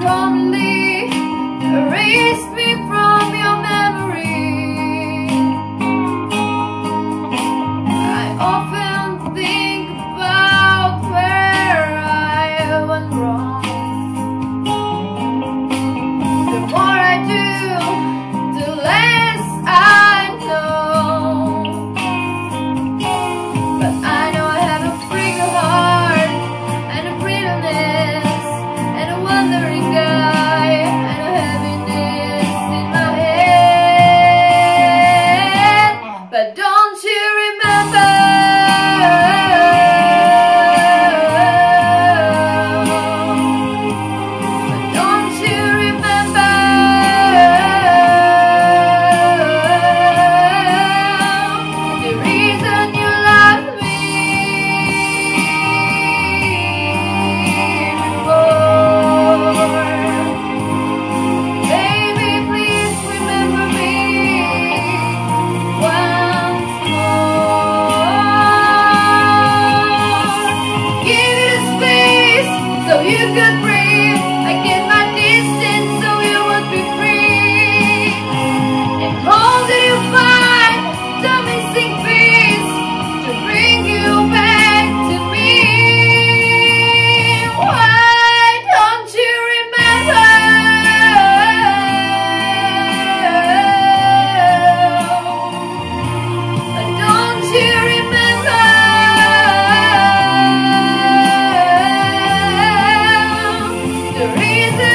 only erase me from your memory. I often think about where I went wrong. The more I do, the less I know. But I know I have a freak heart and a brittleness and a wandering guy and a heaviness in my head. But don't you remember? But don't you remember? The reason you love me before. Baby, please remember me once more. Give it a space so you could breathe. I get my distance so you would be free. And how do you find the missing piece to bring you back to me? Why don't you remember? Why don't you remember? The reason